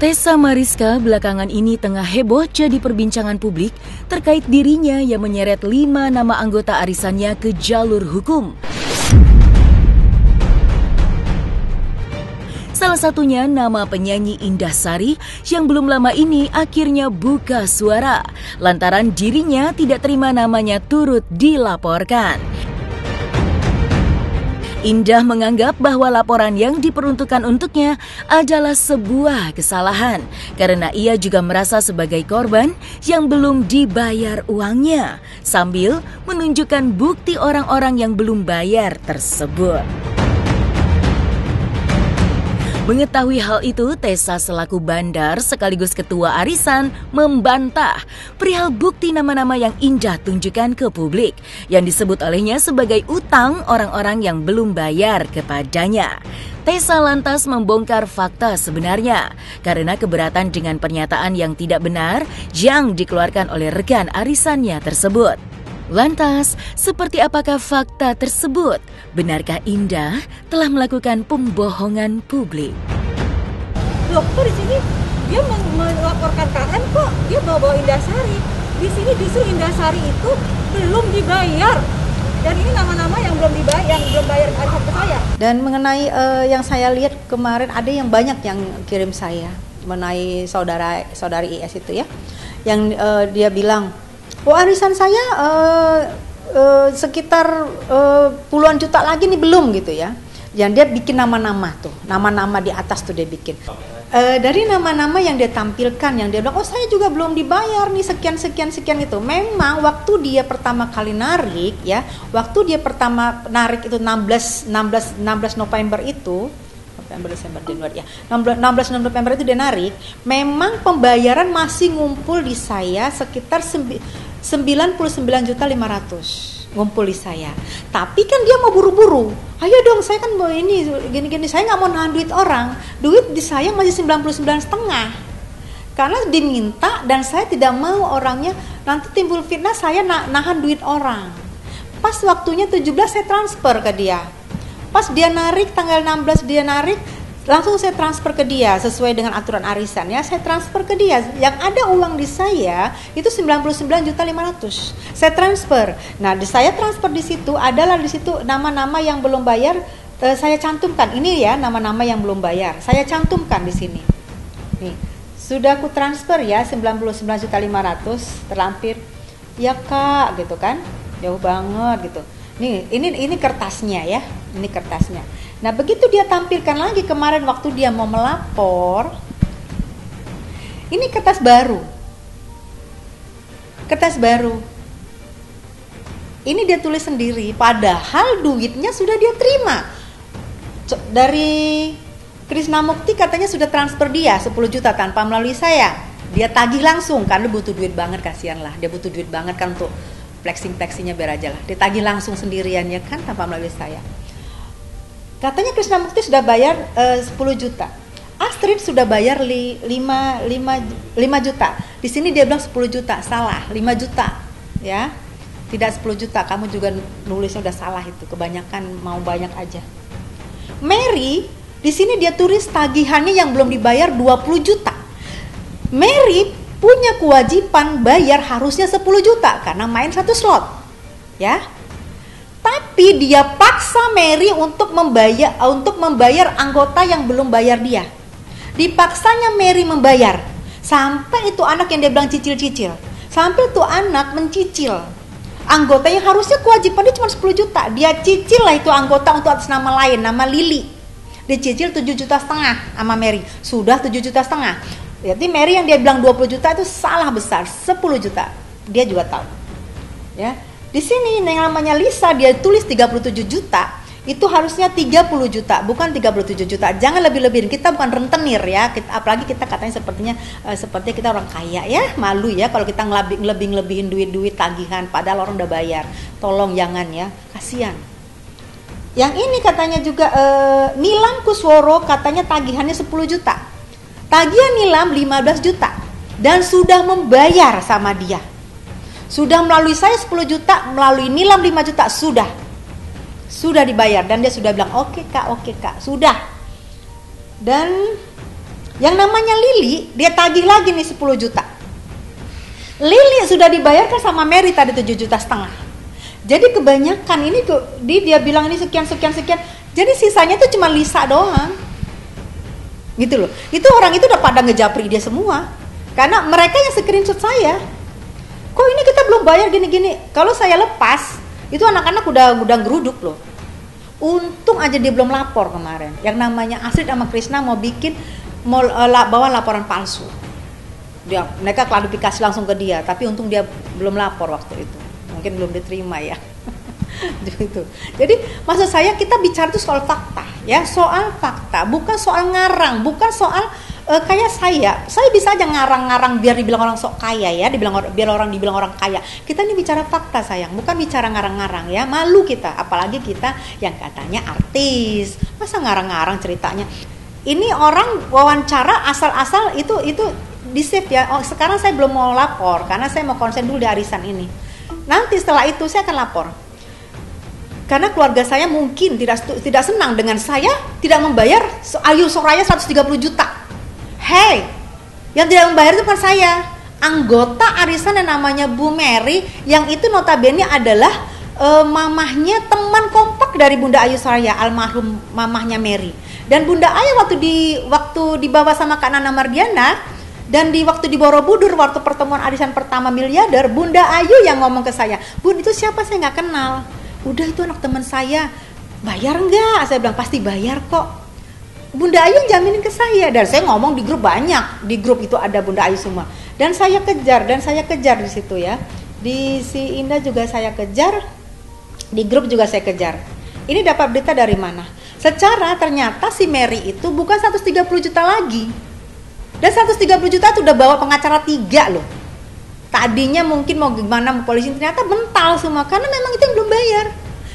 Tessa Mariska belakangan ini tengah heboh jadi perbincangan publik terkait dirinya yang menyeret 5 nama anggota arisannya ke jalur hukum. Salah satunya nama penyanyi Indah Sari yang belum lama ini akhirnya buka suara lantaran dirinya tidak terima namanya turut dilaporkan. Indah menganggap bahwa laporan yang diperuntukkan untuknya adalah sebuah kesalahan karena ia juga merasa sebagai korban yang belum dibayar uangnya sambil menunjukkan bukti orang-orang yang belum bayar tersebut. Mengetahui hal itu, Tessa selaku bandar sekaligus ketua arisan membantah perihal bukti nama-nama yang Indah tunjukkan ke publik yang disebut olehnya sebagai utang orang-orang yang belum bayar kepadanya. Tessa lantas membongkar fakta sebenarnya karena keberatan dengan pernyataan yang tidak benar yang dikeluarkan oleh rekan arisannya tersebut. Lantas, seperti apakah fakta tersebut? Benarkah Indah telah melakukan pembohongan publik? Dokter di sini dia melaporkan KM kok, dia bawa Indah Sari. Di sini justru Indah Sari itu belum dibayar. Dan ini nama-nama yang belum dibayar, yang belum bayar arisan ke saya. Dan mengenai yang saya lihat kemarin ada yang banyak yang kirim saya mengenai saudari IS itu ya, yang dia bilang, oh arisan saya sekitar puluhan juta lagi nih belum gitu ya. Yang dia bikin nama-nama tuh, nama-nama di atas tuh dia bikin. Dari nama-nama yang dia tampilkan, yang dia bilang, oh saya juga belum dibayar nih sekian itu. Memang waktu dia pertama kali narik ya, waktu dia pertama narik itu 16 November itu, Desember, Januari ya. 16 November itu dia narik, memang pembayaran masih ngumpul di saya sekitar 99.500.000 ngumpul di saya. Tapi kan dia mau buru-buru. Ayo dong, saya kan mau ini gini-gini, saya nggak mau nahan duit orang. Duit di saya masih 99,5. Karena diminta dan saya tidak mau orangnya nanti timbul fitnah saya nahan duit orang. Pas waktunya 17 saya transfer ke dia. Pas dia narik tanggal 16 dia narik, langsung saya transfer ke dia sesuai dengan aturan arisan ya, saya transfer ke dia. Yang ada uang di saya itu 99.500.000. Saya transfer. Nah, saya transfer di situ adalah di situ nama-nama yang belum bayar, saya cantumkan. Ini ya nama-nama yang belum bayar. Saya cantumkan di sini. Nih, sudah aku transfer ya 99.500.000 terlampir. Ya Kak, gitu kan. Jauh banget gitu. Nih, ini kertasnya ya. Ini kertasnya. Nah, begitu dia tampilkan lagi kemarin waktu dia mau melapor, ini kertas baru. Kertas baru. Ini dia tulis sendiri, padahal duitnya sudah dia terima. Dari Krisnamukti katanya sudah transfer dia 10 juta tanpa melalui saya. Dia tagih langsung, karena butuh duit banget, kasihan lah. Dia butuh duit banget kan untuk flexing-flexingnya biar aja lah. Dia tagih langsung sendirian ya kan tanpa melalui saya. Katanya Krisnamukti sudah bayar 10 juta. Astrid sudah bayar 5 juta. Di sini dia bilang 10 juta, salah, 5 juta. Ya. Tidak 10 juta, kamu juga nulisnya udah salah itu, kebanyakan mau banyak aja. Mary, di sini dia tulis tagihannya yang belum dibayar 20 juta. Mary punya kewajiban bayar harusnya 10 juta karena main 1 slot. Ya. Tapi dia paksa Mary untuk membayar anggota yang belum bayar dia. Dipaksanya Mary membayar. Sampai itu anak yang dia bilang cicil-cicil. Sampai itu anak mencicil. Anggota yang harusnya kewajibannya cuma 10 juta. Dia cicil lah itu anggota untuk atas nama lain, nama Lily. Dicicil 7,5 juta sama Mary. Sudah 7,5 juta. Jadi Mary yang dia bilang 20 juta itu salah besar, 10 juta. Dia juga tahu. Ya. Di sini yang namanya Lisa dia tulis 37 juta, itu harusnya 30 juta, bukan 37 juta. Jangan lebih-lebihin. Kita bukan rentenir ya. Apalagi kita katanya seperti kita orang kaya ya, malu ya kalau kita ngelebih-lebihin duit tagihan padahal orang udah bayar. Tolong jangan ya, kasihan. Yang ini katanya juga Nilam Kusworo katanya tagihannya 10 juta. Tagihan Nilam 15 juta dan sudah membayar sama dia. Sudah melalui saya 10 juta, melalui Nilam 5 juta, sudah dibayar dan dia sudah bilang oke kak, sudah. Dan Yang namanya Lili, dia tagih lagi nih 10 juta. Lili sudah dibayarkan sama Mary tadi 7,5 juta. Jadi kebanyakan ini dia bilang ini sekian. Jadi sisanya tuh cuma Lisa doang. Gitu loh. Itu orang itu udah pada ngejapri dia semua. Karena mereka yang screenshot saya. Kok ini kita belum bayar gini-gini. Kalau saya lepas, itu anak-anak udah geruduk loh. Untung aja dia belum lapor kemarin. Yang namanya Astrid sama Krishna mau bawa laporan palsu. Mereka klarifikasi langsung ke dia, tapi untung dia belum lapor waktu itu, mungkin belum diterima ya. Gitu. Jadi maksud saya kita bicara itu soal fakta, ya, soal fakta, bukan soal ngarang, bukan soal kayak saya bisa aja ngarang-ngarang biar dibilang orang sok kaya ya, biar orang dibilang orang kaya. Kita ini bicara fakta sayang, bukan bicara ngarang-ngarang ya, malu kita, apalagi kita yang katanya artis, masa ngarang-ngarang ceritanya. Ini orang wawancara asal-asal itu di save ya. Oh, sekarang saya belum mau lapor karena saya mau konsen dulu di arisan ini. Nanti setelah itu saya akan lapor. Karena keluarga saya mungkin tidak senang dengan saya tidak membayar Ayu Soraya 130 juta. Hey, yang tidak membayar itu bukan saya, anggota arisan yang namanya Bu Mary, yang itu notabene adalah mamahnya teman kompak dari Bunda Ayu Soraya, almarhum mamahnya Mary. Dan Bunda Ayu waktu dibawa sama Kak Nana Mardiana, dan waktu di Borobudur, waktu pertemuan arisan pertama miliarder, Bunda Ayu yang ngomong ke saya, Bun itu siapa, saya nggak kenal. Udah itu anak teman saya, bayar nggak? Saya bilang pasti bayar kok. Bunda Ayu jaminin ke saya, dan saya ngomong di grup banyak, di grup itu ada Bunda Ayu semua. Dan saya kejar di situ ya. Di si Indah juga saya kejar, di grup juga saya kejar. Ini dapat berita dari mana? Secara ternyata si Mary itu bukan 130 juta lagi. Dan 130 juta itu udah bawa pengacara 3 loh. Tadinya mungkin mau gimana polisi, ternyata mental semua karena memang itu yang belum bayar.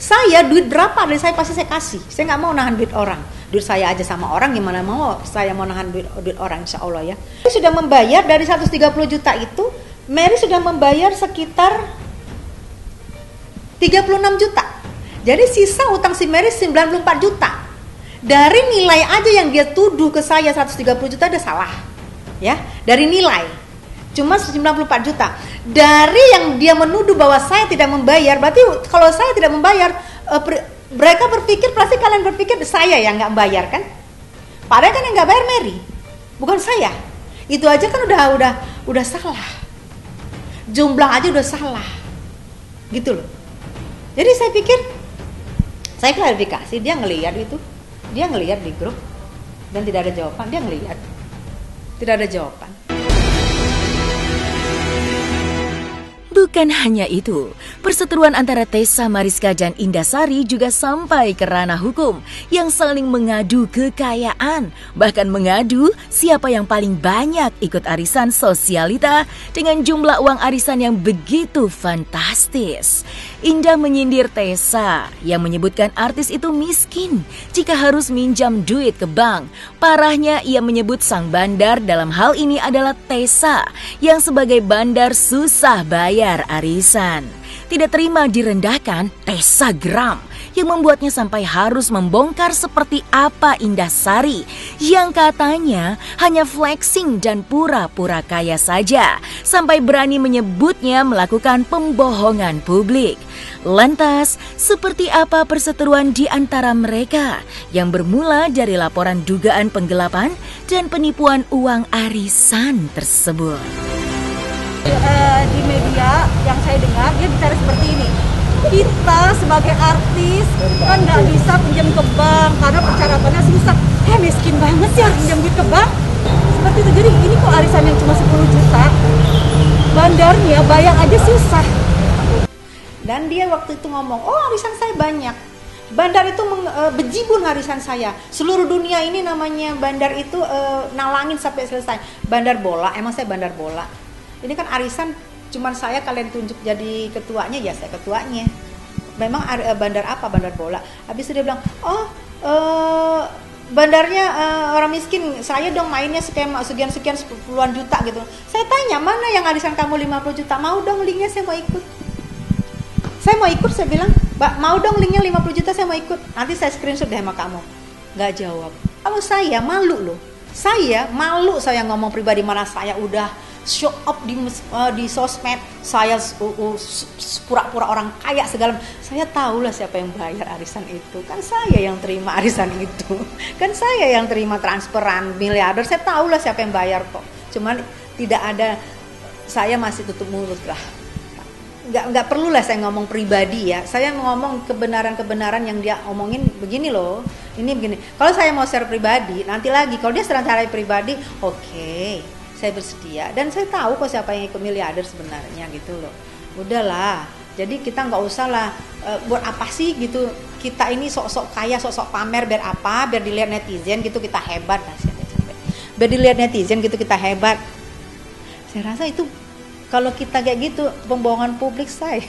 Saya duit berapa dari saya pasti saya kasih. Saya nggak mau nahan duit orang. Duit saya aja sama orang, gimana mau saya mau nahan duit orang, insya Allah ya. Sudah membayar dari 130 juta itu, Mary sudah membayar sekitar 36 juta. Jadi sisa utang si Mary 94 juta. Dari nilai aja yang dia tuduh ke saya 130 juta udah salah. Ya, dari nilai. Cuma 94 juta. Dari yang dia menuduh bahwa saya tidak membayar, berarti kalau saya tidak membayar, mereka berpikir, pasti kalian berpikir saya yang nggak membayar kan? Padahal kan yang nggak bayar Mary, bukan saya. Itu aja kan udah salah. Jumlah aja udah salah. Gitu loh. Jadi saya pikir, saya klarifikasi, dia ngelihat itu. Dia ngelihat di grup dan tidak ada jawaban. Dia ngelihat, tidak ada jawaban. Bukan hanya itu, perseteruan antara Tessa Mariska dan Indasari juga sampai ke ranah hukum yang saling mengadu kekayaan, bahkan mengadu siapa yang paling banyak ikut arisan sosialita dengan jumlah uang arisan yang begitu fantastis. Indah menyindir Tessa yang menyebutkan artis itu miskin jika harus minjam duit ke bank. Parahnya ia menyebut sang bandar dalam hal ini adalah Tessa yang sebagai bandar susah bayar arisan. Tidak terima direndahkan, Tessa geram yang membuatnya sampai harus membongkar seperti apa Indasari yang katanya hanya flexing dan pura-pura kaya saja, sampai berani menyebutnya melakukan pembohongan publik. Lantas, seperti apa perseteruan di antara mereka yang bermula dari laporan dugaan penggelapan dan penipuan uang arisan tersebut? Di media yang saya dengar dia bicara seperti ini, kita sebagai artis kan nggak bisa pinjam ke bank karena persyaratannya susah. Miskin banget sih harus pinjam duit ke bank seperti itu. Jadi ini kok arisan yang cuma 10 juta, bandarnya bayar aja susah. Dan dia waktu itu ngomong, oh arisan saya banyak, bandar itu bejibun arisan saya, seluruh dunia ini namanya bandar itu nalangin sampai selesai. Bandar bola, emang saya bandar bola. Ini kan arisan cuman saya kalian tunjuk jadi ketuanya, ya saya ketuanya. Memang bandar apa? Bandar bola. Habis itu dia bilang, bandarnya orang miskin, saya dong mainnya sekian puluhan juta gitu. Saya tanya, mana yang arisan kamu 50 juta? Mau dong linknya, saya mau ikut. Saya mau ikut, saya bilang, Mbak, mau dong linknya 50 juta, saya mau ikut. Nanti saya screenshot deh sama kamu. Gak jawab. Kalau saya malu loh. Saya malu saya ngomong pribadi, mana saya udah show up di sosmed, saya pura-pura orang kaya segala. Saya tahu lah siapa yang bayar arisan itu. Kan saya yang terima arisan itu. Kan saya yang terima transferan miliarder. Saya tahu lah siapa yang bayar kok. Cuman tidak ada, saya masih tutup mulut lah. Nggak perlu lah saya ngomong pribadi ya. Saya ngomong kebenaran-kebenaran yang dia omongin begini loh. Ini begini. Kalau saya mau share pribadi, nanti lagi. Kalau dia serang cara pribadi, oke, saya bersedia. Dan saya tahu kok siapa yang ikut miliarder sebenarnya gitu loh. Udahlah. Jadi kita nggak usah lah buat apa sih gitu. Kita ini sok-sok kaya, sok-sok pamer biar apa? Biar dilihat netizen gitu kita hebat. Biar dilihat netizen gitu kita hebat. Saya rasa itu, kalau kita kayak gitu, pembohongan publik, saya.